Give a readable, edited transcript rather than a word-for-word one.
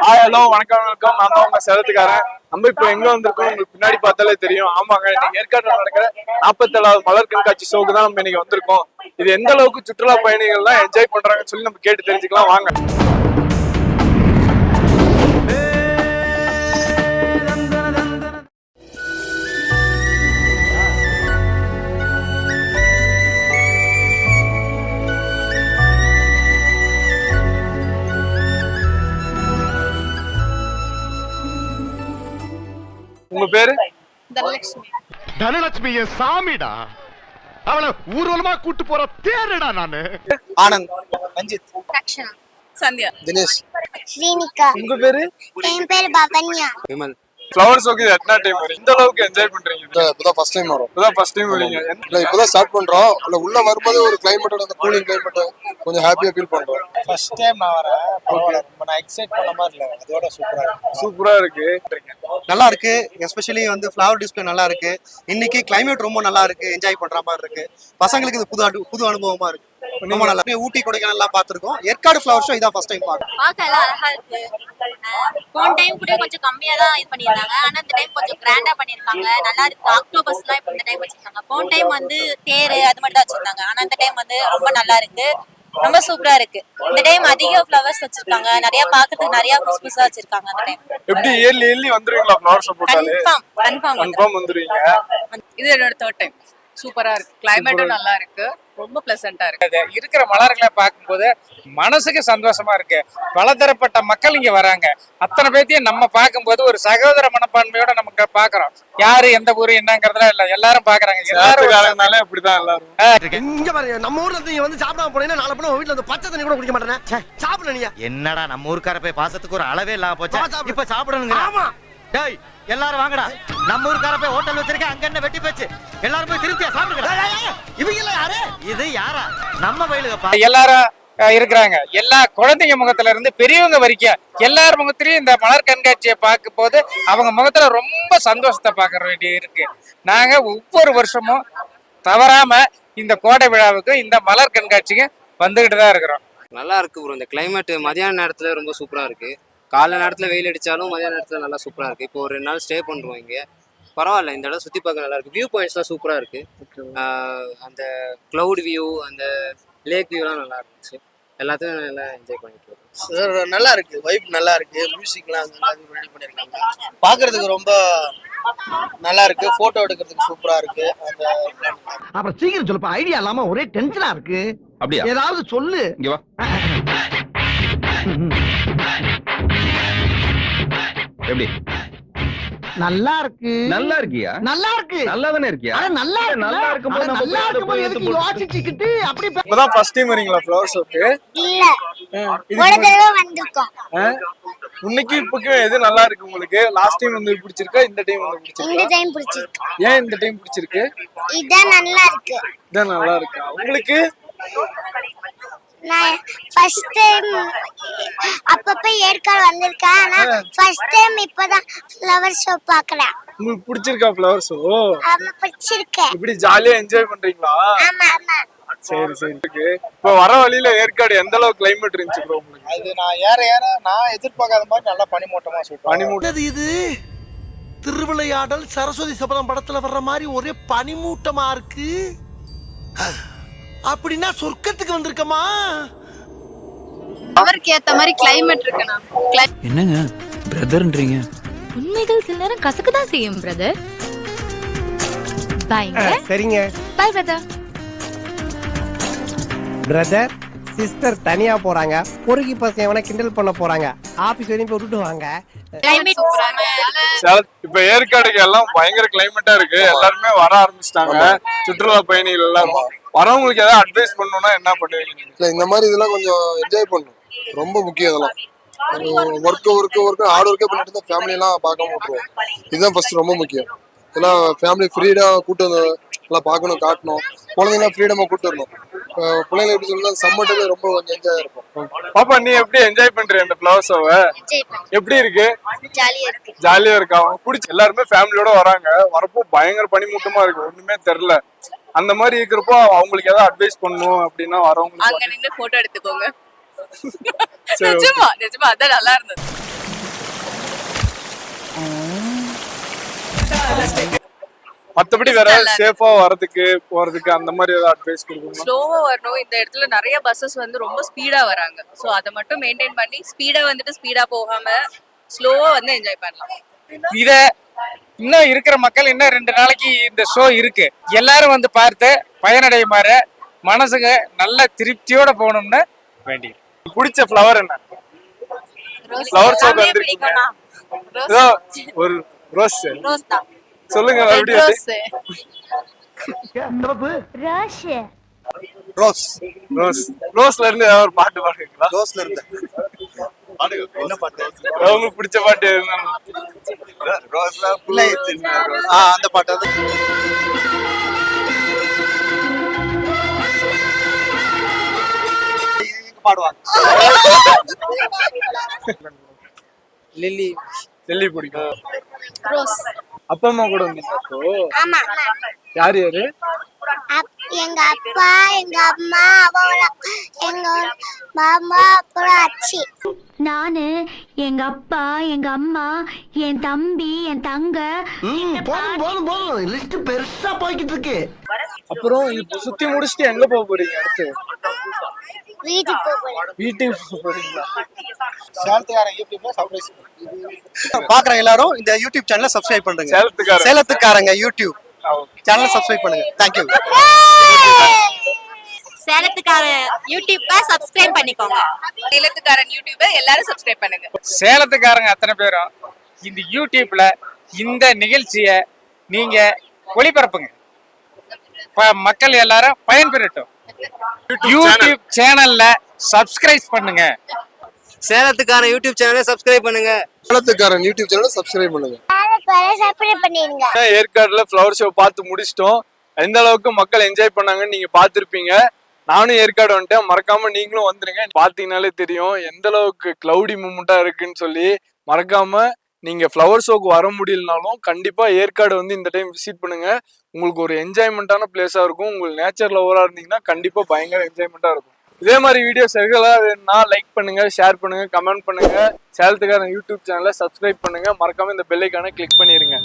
Hello வணக்கம் வணக்கம். நான் தான் உங்க சேலத்துக்காரன். நம்ம இப்ப எங்க வந்திருக்கோம் உங்களுக்கு பின்னாடி பார்த்தாலே தெரியும். ஆமாங்க, இன்னைக்கு ஏற்காடுல நடக்கிற 47வது மலர் கண்காட்சி ஷோக்கு தான் நம்ம இன்னைக்கு வந்திருக்கோம். இது எந்த அளவுக்கு சுற்றுலா பயணிகள்லாம் என்ஜாய் பண்றாங்கன்னு சொல்லி நம்ம கேட்டு தெரிஞ்சுக்கலாம் வாங்க. உங்க பேரு? தனலட்சுமி. தனலட்சுமி என் சாமிடா, அவளை ஊர்வலமா கூட்டு போற தேருடா நானு. ஆனந்த், ரஞ்சித், ரக்ஷனா, சந்தியா, தினேஷ், ஸ்ரீனிகா. உங்க பேரு? என் பேரு பவன்யா. விமல். ஃப்ளவர் ஷோக்கு எத்தனை டைம் வரும்? இந்த அளவுக்கு என்ஜாய் பண்றீங்க? இப்பதான் ஃபர்ஸ்ட் டைம் வரும். இப்பதான் ஃபர்ஸ்ட் டைம் வரீங்க? இல்ல இப்பதான் ஸ்டார்ட் பண்றோம். இல்ல உள்ள வரும்போது ஒரு கிளைமேட்டோட அந்த கூலிங் கிளைமேட் கொஞ்சம் ஹாப்பியா ஃபீல் பண்றோம். ஃபர்ஸ்ட் டைம் நான் வரேன். பரவாயில்ல, ரொம்ப நான் எக்ஸைட் பண்ண மாதிரி இல்லை, அதோட சூப்பரா இருக்கு. சூப்பரா இருக்கு. நல்லா இருக்கு. எஸ்பெஷலி வந்து ஃப்ளவர் டிஸ்பிளே நல்லா இருக்கு. இன்னைக்கு கிளைமேட் ரொம்ப நல்லா இருக்கு, என்ஜாய் பண்ற மாதிரி இருக்கு. பசங்களுக்கு இது புது அனுபவமா இருக்கு. ரொம்ப நல்லா இருக்கு. ஊட்டி கொடைக்கானல் எல்லாம் பாத்துருக்கோம். ஏற்காடு ஃப்ளவர் ஷோ இதான் ஃபர்ஸ்ட் டைம் பாக்குறோம். பார்க்க எல்லாம் அழகா இருக்கு. போன டைம் கூட கொஞ்சம் கம்மியா தான் இது பண்ணிருந்தாங்க, ஆனா இந்த டைம் கொஞ்சம் கிராண்டா பண்ணிருக்காங்க. நல்லா இருக்கு. ஆக்டோபஸ்லாம் இப்போ இந்த டைம் வச்சிருக்காங்க. போன டைம் வந்து தேரு அது மட்டும் தான் வச்சிருந்தாங்க, ஆனா இந்த டைம் வந்து ரொம்ப நல்லா இருக்கு, ரொம்ப சூப்பரா இருக்கு. இந்த டைம் அதிக ஃப்ளவர்ஸ் வச்சிருக்காங்க, நிறைய பாக்கிறதுக்கு நிறைய புதுசா வச்சிருக்காங்க. அந்த டைம் எப்படி இயர்லி வந்துருவீங்களா ஃப்ளவர் ஷோ போட்டாலே? கன்ஃபார்ம் வந்துருவீங்க. இது என்னோட தேர்ட் டைம். சூப்பரா இருக்கு. கிளைமேட்டும் நல்லா இருக்கு, ரொம்ப பிளசண்டா இருக்கு. இருக்கிற மலர்களை பார்க்கும்போது மனசுக்கு சந்தோஷமா இருக்கு. பலதரப்பட்ட மக்கள் இங்க வராங்க. அத்தனை பேர்த்தையும் நம்ம பார்க்கும்போது ஒரு சகோதர மனப்பான்மையோட நமக்கு பாக்குறோம். யாரு எந்த ஊரு என்னங்கறதுலாம் இல்ல, எல்லாரும் பாக்குறாங்க. எல்லாரும் அப்படிதான் எல்லாரும். இங்க பாருங்க, நம்ம ஊர்ல நீங்க வந்து சாப்பிடாம போனீங்கன்னா நாளை போனா வீட்டுல வந்து பச்சை தண்ணி கூட குடிக்க மாட்டேன். சாப்பிட நீங்க என்னடா நம்ம ஊருக்கார போய் பாசத்துக்கு ஒரு அளவே இல்லாம போச்சா? இப்ப சாப்பிடணுங்க. ஆமா. டேய் எல்லாரும் வாங்கடா, நம்ம ஊருக்கார போய் ஹோட்டல் வச்சிருக்கேன், அங்க என்ன வெட்டி போச்சு. எல்லாரும் போய் திருப்தியா சாப்பிடுங்க. இவங்க யாரு? இது யாரா? நம்ம வயலுகப்பா. எல்லாரும் இருக்கிறாங்க. எல்லா குழந்தைங்க முகத்துல இருந்து பெரியவங்க வரைக்கும் எல்லார் முகத்திலயும் இந்த மலர் கண்காட்சியை பார்க்கும் போது அவங்க முகத்துல ரொம்ப சந்தோஷத்தை பார்க்க வேண்டிய இருக்கு. நாங்க ஒவ்வொரு வருஷமும் தவறாம இந்த கோடை விழாவுக்கு இந்த மலர் கண்காட்சிக்கு வந்துகிட்டு தான் இருக்கிறோம். நல்லா இருக்கு ப்ரோ. இந்த கிளைமேட் மதியான நேரத்துல ரொம்ப சூப்பரா இருக்கு. காலை நேரத்துல வெயில் அடிச்சாலும் மதியான நேரத்துல நல்லா சூப்பரா இருக்கு. இப்போ ஒரு 2 நாள் ஸ்டே பண்றோம் இங்க. பரவாயில்ல, இந்த இடம் சுத்தி பார்க்க நல்லா இருக்கு. வியூ பாயிண்ட்ஸ்லாம் சூப்பரா இருக்கு. அந்த கிளவுட் வியூ, அந்த லேக் வியூலாம் நல்லா இருந்துச்சு. எல்லாத்தையும் நல்லா என்ஜாய் பண்ணிட்டு இருக்கோம். நல்லா இருக்கு. வைப் நல்லா இருக்கு. மியூசிக்லாம் ரெடி பண்ணிருக்காங்க. பாக்குறதுக்கு ரொம்ப நல்லா இருக்கு. போட்டோ எடுக்கிறதுக்கு சூப்பரா இருக்கு. அந்த அப்புறம் சீக்கிரம் சொல்லுப்பா, ஐடியா இல்லாம ஒரே டென்ஷனா இருக்கு. அப்படியே ஏதாவது சொல்லு. இங்க வா. எப்படி? நல்லா இருக்கு. நல்லா இருக்கியா? நல்லா இருக்கு. நல்லா தானே இருக்கியா? நல்லா இருக்கும்போது நல்லா இருக்கும்போது யோசிச்சுக்கிட்டு அப்படி இப்பதான் ஃபர்ஸ்ட் டைம் வரீங்களா ஃப்ளவர் ஷோக்கு? இல்ல, ஒரு தடவை வந்திருக்கோம். இன்னைக்கு இப்பக்கு எது நல்லா இருக்கு உங்களுக்கு? லாஸ்ட் டைம் வந்து பிடிச்சிருக்கா, இந்த டைம் வந்து பிடிச்சிருக்கா? இந்த டைம் பிடிச்சிருக்கு. ஏன் இந்த டைம் பிடிச்சிருக்கு? இதான் நல்லா இருக்கு. இதான் நல்லா இருக்கா உங்களுக்கு? நான் ஃபர்ஸ்ட் டைம் அப்பப்ப ஏற்காடு வந்திருக்கேன், ஆனா ஃபர்ஸ்ட் டைம் இப்பதான் ஃப்ளவர் ஷோ பார்க்கறேன். உங்களுக்கு பிடிச்சிருக்கா ஃப்ளவர் ஷோ? ஆமா, பிடிச்சிருக்கு. இப்படி ஜாலியா என்ஜாய் பண்றீங்களா? ஆமா ஆமா. சரி சரி. இப்போ வர வழியில ஏற்காடு எந்த அளவுக்கு கிளைமேட் இருந்துச்சு ப்ரோ உங்களுக்கு? அது நான் ஏற நான் எதிர்பார்க்காத மாதிரி நல்லா பனிமூட்டமா சூப்பர். பனிமூட்டம் இது திருவிளையாடல் சரஸ்வதி சபதம் படத்துல வர்ற மாதிரி ஒரே பனிமூட்டமா இருக்கு. அப்படின்னா சொர்க்கத்துக்கு வந்திருக்கமா? அவருக்கு ஏத்த மாதிரி கிளைமேட் இருக்குண்ணா. என்னங்க பிரதர்ன்றீங்க? உண்மைகள் சில நேரம் கசக்கதான் செய்யும் பிரதர். பாய்ங்க. சரிங்க. பாய் பிரதர். பிரதர் சிஸ்டர் தனியா போறாங்க. பொறுக்கி பசங்க எவனா கிண்டல் பண்ண போறாங்க. ஆபீஸ் வரையும் போய் விட்டுட்டு வாங்க. கிளைமேட் இப்ப ஏற்காடுக்கு எல்லாம் பயங்கர கிளைமேட்டா இருக்கு. எல்லாருமே வர ஆரம்பிச்சிட்டாங்க. சுற்றுலா பயணிகள் எல்லாம் வரவங்களுக்கு ஏதாவது அட்வைஸ் பண்ணணும்னா என்ன பண்ணுவீங்க? இல்ல இந்த மாதிரி இதெல்லாம் கொஞ்சம் என்ஜாய் பண்ணணும். ரொம்ப முக்கியம். இதெல்லாம் ஒர்க் ஹார்ட் ஒர்க்கே பண்ணிட்டு தான் ஃபேமிலி எல்லாம் பார்க்காம விட்டுருவோம். இதுதான் ஃபர்ஸ்ட் ரொம்ப முக்கியம். எல்லாம் ஃபேமிலி ஃப்ரீடா கூட்டு வந்து எல்லாம் பார்க்கணும், காட்டணும். குழந்தைங்களாம் ஃப்ரீடமா கூட்டு வரணும். பிள்ளைங்க எப்படி சொல்லலாம், சம்மர் டைம்ல ரொம்ப கொஞ்சம் என்ஜாய் இருக்கும். பாப்பா, நீ எப்படி என்ஜாய் பண்றீங்க இந்த ஃப்ளவர் ஷோவை? எப்படி இருக்கு? ஜாலியா இருக்கு. ஜாலியா இருக்கா? பிடிச்சி எல்லாருமே ஃபேமிலியோட வராங்க. வரப்போ பயங்கர பனிமூட்டமா இருக்கு, ஒண்ணுமே தெரியல. அந்த மாதிரி இருக்கிறப்போ அவங்களுக்கு ஏதாவது அட்வைஸ் பண்ணணும் அப்படின்னா வரவங்க அங்க நின்று போட்டோ எடுத்துக்கோங்க. நிஜமா அதான் நல்லா இருந்தது. மத்தபடி வேற சேஃபா வரதுக்கு போறதுக்கு அந்த மாதிரி ஏதாவது அட்வைஸ் கொடுக்கணும்? ஸ்லோவா வரணும். இந்த இடத்துல நிறைய பஸ்ஸஸ் வந்து ரொம்ப ஸ்பீடா வராங்க. சோ அதை மட்டும் மெயின்டைன் பண்ணி ஸ்பீடா வந்துட்டு ஸ்பீடா போகாம ஸ்லோவா வந்து என்ஜாய் பண்ணலாம். இத இன்னும் இருக்கிற மக்கள் இன்னும் 2 நாளைக்கு இந்த ஷோ இருக்கு, எல்லாரும் வந்து பார்த்து பயனடையுமாறு மனசுக்கு நல்ல திருப்தியோட போகணும்னு வேண்டி. பிடிச்ச ஃப்ளவர் என்ன? ஃப்ளவர் ஷோ வந்திருக்கீங்க, ஏதோ ஒரு ரோஸ் தான் சொல்லுங்க மறுபடியும். ரோஸ் ரோஸ் ரோஸ்ல இருந்து ஏதாவது ஒரு பாட்டு பாடுவீங்களா? ரோஸ்ல இருந்து என்ன பாட்டு? உங்களுக்கு பிடிச்ச பாட்டு எதுனா? அந்த பாட்டு அது. பாடுவாங்க. லில்லி லில்லி பிடிக்கும். ரோஸ். அப்பா அம்மா கூட வந்தீங்க அப்போ? ஆமா. யார் யாரு? எங்க அப்பா, எங்க அம்மா, எங்க மாமா, அப்புறம் அச்சி. நானு, எங்க அப்பா, எங்க அம்மா, என் தம்பி, என் தங்க. போதும் லிஸ்ட் பெருசா போய்கிட்டு இருக்கு. அப்புறம் இப்ப சுத்தி முடிச்சுட்டு எங்க போக போறீங்க அடுத்து? வீட்டுக்கு போறேன். வீட்டுக்கு போக போறீங்களா? சேலத்துக்காரன் யூடியூப்ல சர்ப்ரைஸ் பாக்குற எல்லாரும் இந்த யூடியூப் சேனலை சப்ஸ்கிரைப் பண்ணுங்க. சேலத்துக்காரங்க யூடியூப் சேனலை சப்ஸ்கிரைப் பண்ணுங்க. தேங்க்யூ. சேலத்துக்கார யூடியூப்பை சப்ஸ்கிரைப் பண்ணிக்கோங்க. சேலத்துக்காரன் யூடியூபை எல்லாரும் சப்ஸ்கிரைப் பண்ணுங்க. சேலத்துக்காரங்க அத்தனை பேரும் இந்த யூடியூப்ல இந்த நிகழ்ச்சியை நீங்க ஒளிபரப்புங்க, மக்கள் எல்லாரும் பயன்பெறட்டும். யூடியூப் சேனல்ல சப்ஸ்கிரைப் பண்ணுங்க. சேலத்துக்காரன் யூடியூப் சேனலை சப்ஸ்கிரைப் பண்ணுங்க. சேலத்துக்காரன் யூடியூப் சேனலை சப்ஸ்கிரைப் பண்ணுங்க. சப்ஸ்கிரைப் பண்ணிருங்க. ஏற்காடுல ஃப்ளவர் ஷோ பார்த்து முடிச்சிட்டோம். எந்த அளவுக்கு மக்கள் என்ஜாய் பண்ணாங்கன்னு நீங்க பார்த்திருப்பீங்க. நானும் ஏற்காடு வந்துட்டேன், மறக்காம நீங்களும் வந்துருங்க. பாத்தீங்கன்னாலே தெரியும் எந்த அளவுக்கு கிளவுடி மூமெண்டா இருக்குன்னு சொல்லி. மறக்காம நீங்க ஃப்ளவர் ஷோக்கு வர முடியலனாலும் கண்டிப்பா ஏற்காடு வந்து இந்த டைம் விசிட் பண்ணுங்க. உங்களுக்கு ஒரு என்ஜாய்மெண்டான பிளேஸா இருக்கும். உங்களுக்கு நேச்சர் லவரா இருந்தீங்கன்னா கண்டிப்பா பயங்கர என்ஜாய்மெண்டா இருக்கும். இதே மாதிரி வீடியோஸ் ரெகுலரா வேணும்னா லைக் பண்ணுங்க, ஷேர் பண்ணுங்க, கமெண்ட் பண்ணுங்க. சேலத்துக்காரன் யூடியூப் சேனலை சப்ஸ்கிரைப் பண்ணுங்க. மறக்காம இந்த பெல் ஐகானை கிளிக் பண்ணிருங்க.